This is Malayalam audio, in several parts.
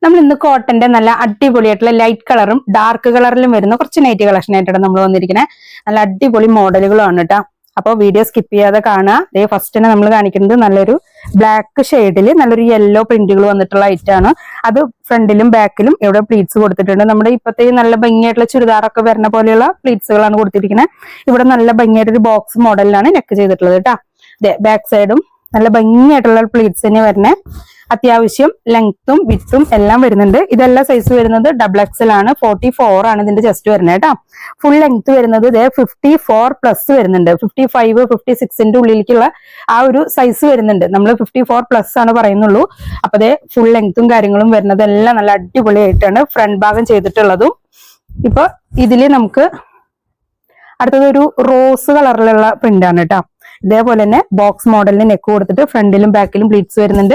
നമ്മൾ ഇന്ന് കോട്ടന്റെ നല്ല അടിപൊളിയായിട്ടുള്ള ലൈറ്റ് കളറും ഡാർക്ക് കളറിലും വരുന്ന കുറച്ച് നൈറ്റി കളക്ഷൻ ആയിട്ടാണ് നമ്മൾ വന്നിരിക്കുന്നത്. നല്ല അടിപൊളി മോഡലുകളാണ് കേട്ടോ. അപ്പോൾ വീഡിയോ സ്കിപ്പ് ചെയ്യാതെ കാണുക. ഫസ്റ്റ് തന്നെ നമ്മൾ കാണിക്കുന്നത് നല്ലൊരു ബ്ലാക്ക് ഷെയ്ഡിൽ നല്ലൊരു യെല്ലോ പ്രിന്റുകൾ വന്നിട്ടുള്ള ഐറ്റാണ്. അത് ഫ്രണ്ടിലും ബാക്കിലും ഇവിടെ പ്ലീറ്റ്സ് കൊടുത്തിട്ടുണ്ട്. നമ്മുടെ ഇപ്പോഴത്തെ നല്ല ഭംഗിയായിട്ടുള്ള ചുരിദാറൊക്കെ വരുന്ന പോലെയുള്ള പ്ലീറ്റ്സുകളാണ് കൊടുത്തിരിക്കുന്നത്. ഇവിടെ നല്ല ഭംഗിയായിട്ടൊരു ബോക്സ് മോഡലിലാണ് നെക്ക് ചെയ്തിട്ടുള്ളത് കേട്ടോ. ബാക്ക് സൈഡും നല്ല ഭംഗിയായിട്ടുള്ള പ്ലീറ്റ്സ് തന്നെ വരണേ. അത്യാവശ്യം ലെങ്ത്തും വിത്തും എല്ലാം വരുന്നുണ്ട്. ഇതെല്ലാം സൈസ് വരുന്നത് XXL ആണ്. 44 ആണ് ഇതിന്റെ ചെസ്റ്റ് വരുന്നത് കേട്ടോ. ഫുൾ ലെങ്ത് വരുന്നത് 54+ വരുന്നുണ്ട്. 55, 56ന്റെ ഉള്ളിലേക്കുള്ള ആ ഒരു സൈസ് വരുന്നുണ്ട്. നമ്മൾ 54+ ആണ് പറയുന്നുള്ളൂ. അപ്പൊ ഫുൾ ലെങ്ത്തും കാര്യങ്ങളും വരുന്നതെല്ലാം നല്ല അടിപൊളിയായിട്ടാണ് ഫ്രണ്ട് ഭാഗം ചെയ്തിട്ടുള്ളതും. ഇപ്പൊ ഇതില് നമുക്ക് അടുത്തത് ഒരു റോസ് കളറിലുള്ള പ്രിന്റ് ആണ് കേട്ടോ. ഇതേപോലെ തന്നെ ബോക്സ് മോഡലിന് നെക്ക് കൊടുത്തിട്ട് ഫ്രണ്ടിലും ബാക്കിലും പ്ലീറ്റ്സ് വരുന്നുണ്ട്.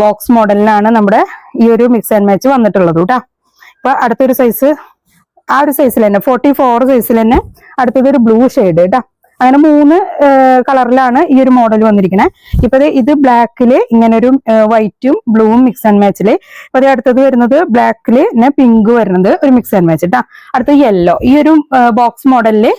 ബോക്സ് മോഡലിനാണ് നമ്മുടെ ഈ ഒരു മിക്സ് ആൻഡ് മാച്ച് വന്നിട്ടുള്ളത് കേട്ടോ. ഇപ്പൊ അടുത്തൊരു സൈസ് ആ ഒരു സൈസിൽ തന്നെ 44 സൈസിൽ തന്നെ അടുത്തത് ഒരു ബ്ലൂ ഷെയ്ഡ് കേട്ടോ. അങ്ങനെ 3 കളറിലാണ് ഈ ഒരു മോഡൽ വന്നിരിക്കുന്നത്. ഇപ്പൊ ഇത് ബ്ലാക്കില് ഇങ്ങനെ ഒരു വൈറ്റും ബ്ലൂവും മിക്സ് ആൻഡ് മാച്ചില്. ഇപ്പൊ അടുത്തത് വരുന്നത് ബ്ലാക്കില് പിങ്ക് വരുന്നത് ഒരു മിക്സ് ആൻഡ് മാച്ച് കേട്ടോ. അടുത്ത യെല്ലോ. ഈ ഒരു ബോക്സ് മോഡലില്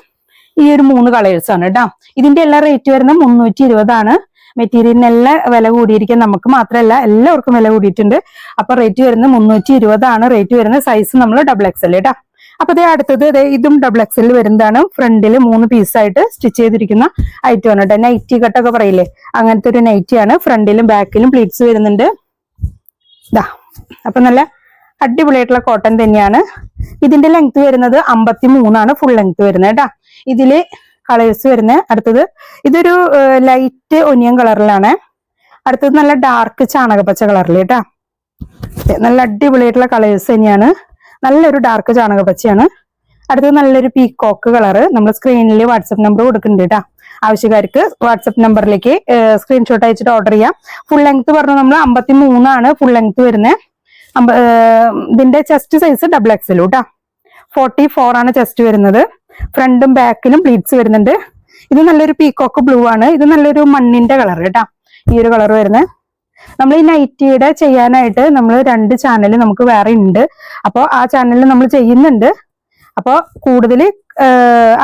ഈ ഒരു 3 കളേഴ്സ് ആണ് കേട്ടോ. ഇതിന്റെ എല്ലാ റേറ്റ് വരുന്നത് 320 ആണ്. മെറ്റീരിയലിനെല്ലാം വില കൂടിയിരിക്കും. നമുക്ക് മാത്രമല്ല എല്ലാവർക്കും വില കൂടിയിട്ടുണ്ട്. അപ്പൊ റേറ്റ് വരുന്നത് 320 ആണ് റേറ്റ് വരുന്നത്. സൈസ് നമ്മൾ XXL കേട്ടോ. അപ്പൊ അടുത്തത് ഇതും XXL വരുന്നതാണ്. ഫ്രണ്ടില് 3 പീസായിട്ട് സ്റ്റിച്ച് ചെയ്തിരിക്കുന്ന ഐറ്റം ആണ് കേട്ടോ. നൈറ്റി കട്ടൊക്കെ പറയില്ലേ, അങ്ങനത്തെ ഒരു നൈറ്റിയാണ്. ഫ്രണ്ടിലും ബാക്കിലും പ്ലീറ്റ്സ് വരുന്നുണ്ട്. അപ്പൊ നല്ല അടിപൊളിയായിട്ടുള്ള കോട്ടൺ തന്നെയാണ്. ഇതിന്റെ ലെങ്ത് വരുന്നത് 53 ആണ് ഫുൾ ലെങ്ത് വരുന്നത് കേട്ടോ. ഇതില് കളേഴ്സ് വരുന്നത് അടുത്തത് ഇതൊരു ലൈറ്റ് ഒനിയൻ കളറിലാണ്. അടുത്തത് നല്ല ഡാർക്ക് ചാണകപ്പച്ച കളറിൽ കേട്ടോ. നല്ല അടിപൊളിയായിട്ടുള്ള കളേഴ്സ് തന്നെയാണ്. നല്ലൊരു ഡാർക്ക് ചാണകപ്പച്ചയാണ്. അടുത്തത് നല്ലൊരു പീകോക്ക് കളറ്. നമ്മൾ സ്ക്രീനിൽ വാട്സപ്പ് നമ്പർ കൊടുക്കുന്നുണ്ട് കേട്ടോ. ആവശ്യക്കാർക്ക് വാട്സപ്പ് നമ്പറിലേക്ക് സ്ക്രീൻഷോട്ട് അയച്ചിട്ട് ഓർഡർ ചെയ്യാം. ഫുൾ ലെങ്ത് പറഞ്ഞു നമ്മൾ 53 ആണ് ഫുൾ ലെങ്ത് വരുന്നത്. ഇതിന്റെ ചെസ്റ്റ് സൈസ് XXL കേട്ടോ. 44 ആണ് ചെസ്റ്റ് വരുന്നത്. ഫ്രണ്ടും ബാക്കിലും പ്ലീറ്റ്സ് വരുന്നുണ്ട്. ഇത് നല്ലൊരു പീകോക്ക് ബ്ലൂ ആണ്. ഇത് നല്ലൊരു മണ്ണിന്റെ കളർ കേട്ടോ. ഈ ഒരു കളർ വരുന്നത്. നമ്മൾ ഈ നൈറ്റിയുടെ ചെയ്യാനായിട്ട് നമ്മൾ 2 ചാനൽ നമുക്ക് വേറെ ഉണ്ട്. അപ്പോൾ ആ ചാനലിൽ നമ്മൾ ചെയ്യുന്നുണ്ട്. അപ്പോൾ കൂടുതൽ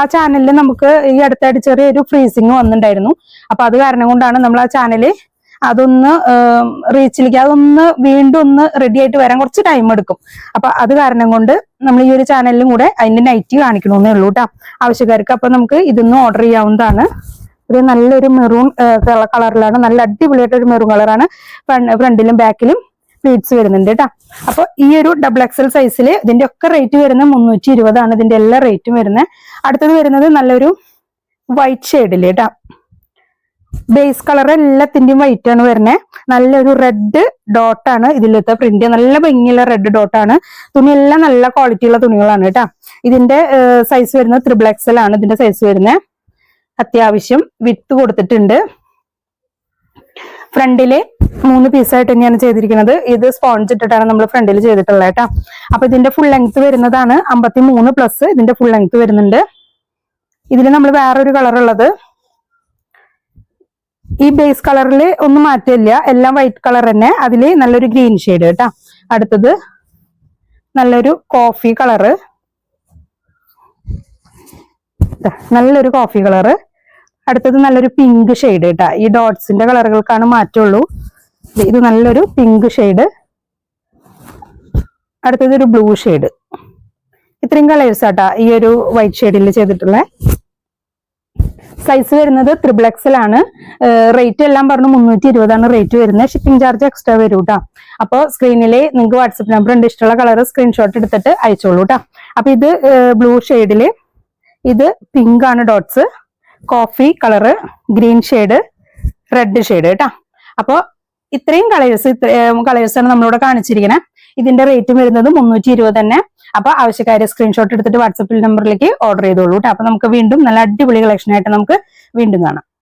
ആ ചാനലിൽ നമുക്ക് ഈ അടുത്തായിട്ട് ചെറിയൊരു ഫ്രീസിങ് വന്നിട്ടുണ്ടായിരുന്നു. അപ്പൊ അത് കാരണം കൊണ്ടാണ് നമ്മൾ ആ ചാനല് അതൊന്ന് റീച്ചിലേക്ക് അതൊന്ന് വീണ്ടും ഒന്ന് റെഡി ആയിട്ട് വരാൻ കുറച്ച് ടൈം എടുക്കും. അപ്പൊ അത് കാരണം കൊണ്ട് നമ്മൾ ഈ ഒരു ചാനലിലും കൂടെ അതിന്റെ നൈറ്റ് കാണിക്കണമെന്നേ ഉള്ളൂ കേട്ടോ ആവശ്യക്കാർക്ക്. അപ്പൊ നമുക്ക് ഇതൊന്ന് ഓർഡർ ചെയ്യാവുന്നതാണ്. ഇത് നല്ലൊരു മെറൂൺ കളറിലാണ്. നല്ല അടിപൊളിയായിട്ടൊരു മെറൂൺ കളറാണ്. ഫ്രണ്ടിലും ബാക്കിലും പ്ലീറ്റ്സ് വരുന്നുണ്ട് കേട്ടോ. അപ്പൊ ഈ ഒരു XXL സൈസില് ഇതിന്റെ ഒക്കെ റേറ്റ് വരുന്നത് 320 ആണ്. ഇതിന്റെ എല്ലാ റേറ്റും വരുന്നത്. അടുത്തത് വരുന്നത് നല്ലൊരു വൈറ്റ് ഷെയ്ഡില് കേട്ടോ. ബേസ് കളർ എല്ലാത്തിന്റെയും വൈറ്റ് ആണ് വരുന്നത്. നല്ലൊരു റെഡ് ഡോട്ടാണ് ഇതിലത്തെ പ്രിന്റ്. നല്ല ഭംഗിയുള്ള റെഡ് ഡോട്ടാണ്. തുണിയെല്ലാം നല്ല ക്വാളിറ്റിയുള്ള തുണികളാണ് കേട്ടോ. ഇതിന്റെ സൈസ് വരുന്നത് XXL ആണ് ഇതിന്റെ സൈസ് വരുന്നത്. അത്യാവശ്യം വിത്ത് കൊടുത്തിട്ടുണ്ട്. ഫ്രണ്ടില് 3 പീസായിട്ട് തന്നെയാണ് ചെയ്തിരിക്കുന്നത്. ഇത് സ്പോഞ്ച് ഇട്ടിട്ടാണ് നമ്മൾ ഫ്രണ്ടിൽ ചെയ്തിട്ടുള്ളത് കേട്ടോ. അപ്പൊ ഇതിന്റെ ഫുൾ ലെങ്ത് വരുന്നതാണ് 53+. ഇതിന്റെ ഫുൾ ലെങ്ത് വരുന്നുണ്ട്. ഇതിൽ നമ്മൾ വേറൊരു കളർ ഉള്ളത് ഈ ബേസ് കളറിൽ ഒന്നും മാറ്റമില്ല. എല്ലാം വൈറ്റ് കളർ തന്നെ. അതില് നല്ലൊരു ഗ്രീൻ ഷെയ്ഡ് കേട്ടോ. അടുത്തത് നല്ലൊരു കോഫി കളറ്. നല്ലൊരു കോഫി കളറ്. അടുത്തത് നല്ലൊരു പിങ്ക് ഷെയ്ഡ് കേട്ടോ. ഈ ഡോട്ട്സിന്റെ കളറുകൾക്കാണ് മാറ്റമുള്ളൂ. ഇത് നല്ലൊരു പിങ്ക് ഷെയ്ഡ്. അടുത്തത് ഒരു ബ്ലൂ ഷെയ്ഡ്. ഇത്രയും കളേഴ്സ് ആട്ടാ ഈ ഒരു വൈറ്റ് ഷെയ്ഡിൽ ചെയ്തിട്ടുള്ള. സൈസ് വരുന്നത് XXL ആണ്. റേറ്റ് എല്ലാം പറഞ്ഞു 320 ആണ് റേറ്റ് വരുന്നത്. ഷിപ്പിംഗ് ചാർജ് എക്സ്ട്രാ വരും കേട്ടോ. അപ്പോൾ സ്ക്രീനിൽ നിങ്ങൾക്ക് വാട്സപ്പ് നമ്പർ ഉണ്ട്. ഇഷ്ടമുള്ള കളർ സ്ക്രീൻഷോട്ട് എടുത്തിട്ട് അയച്ചോളൂ കേട്ടോ. അപ്പൊ ഇത് ബ്ലൂ ഷെയ്ഡില്, ഇത് പിങ്ക് ആണ് dots, coffee colour, green shade, red shade കേട്ടോ. അപ്പോൾ ഇത്രയും കളേഴ്സാണ് നമ്മളിവിടെ കാണിച്ചിരിക്കുന്നത്. ഇതിന്റെ റേറ്റ് വരുന്നത് 320 തന്നെ. അപ്പൊ ആവശ്യക്കാരെ സ്ക്രീൻഷോട്ട് എടുത്തിട്ട് വാട്സപ്പ് നമ്പറിലേക്ക് ഓർഡർ ചെയ്തോളൂ കേട്ടോ. അപ്പൊ നമുക്ക് വീണ്ടും നല്ല അടിപൊളി കളക്ഷൻ ആയിട്ട് നമുക്ക് വീണ്ടും കാണാം.